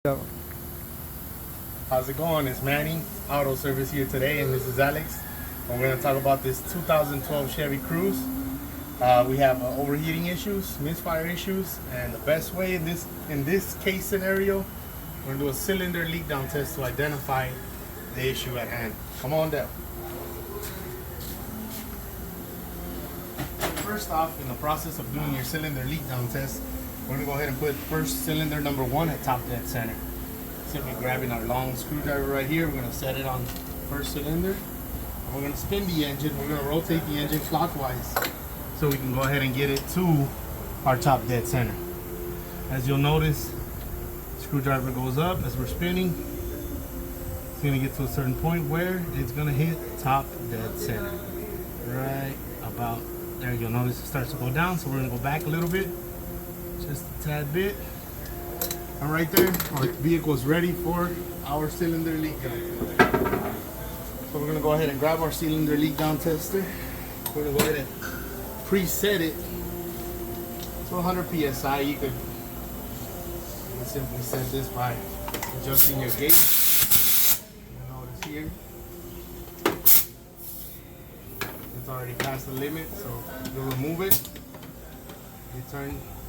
Go. How's it going? It's Manny, Auto Service here today, and this is Alex. And we're going to talk about this 2012 Chevy Cruze. We have overheating issues, misfire issues, and the best way in this case scenario, we're going to do a cylinder leak down test to identify the issue at hand. Come on down. First off, in the process of doing your cylinder leak down test, we're going to go ahead and put first cylinder number 1 at top dead center. Simply grabbing our long screwdriver right here, we're going to set it on first cylinder. And we're going to spin the engine. We're going to rotate the engine clockwise so we can go ahead and get it to our top dead center. As you'll notice, screwdriver goes up as we're spinning. It's going to get to a certain point where it's going to hit top dead center. Right about there. You'll notice it starts to go down, so we're going to go back a little bit. Just a tad bit. And right there, our vehicle is ready for our cylinder leak down. So we're going to go ahead and grab our cylinder leak down tester. We're going to go ahead and preset it to 100 psi. You could simply set this by adjusting your gauge. You'll notice here it's already past the limit, so you'll remove it.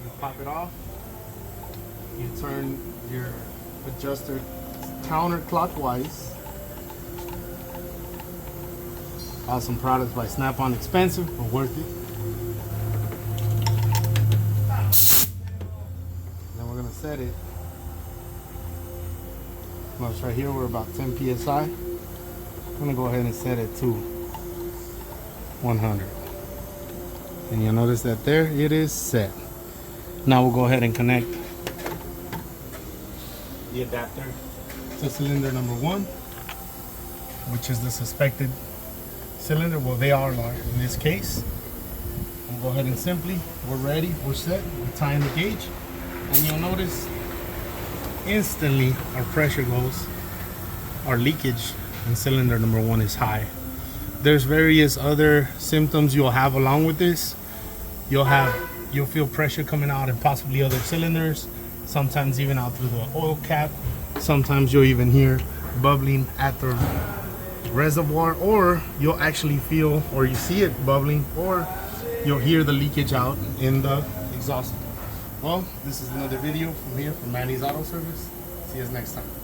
You pop it off. You turn your adjuster counterclockwise. Awesome products by Snap-on, expensive but worth it. Then we're gonna set it. Notice right here we're about 10 psi. I'm gonna go ahead and set it to 100. And you'll notice that there it is set. Now we'll go ahead and connect the adapter to cylinder number 1, which is the suspected cylinder. Well, they are in this case. We'll go ahead and simply, we're ready, we're set, we're tying the gauge, and you'll notice instantly our pressure goes, our leakage in cylinder number 1 is high. There's various other symptoms you'll have along with this. You'll feel pressure coming out in possibly other cylinders, sometimes even out through the oil cap. Sometimes you'll even hear bubbling at the reservoir, or you'll actually feel or you see it bubbling, or you'll hear the leakage out in the exhaust. Well, this is another video from here from Manny's Auto Service. See you next time.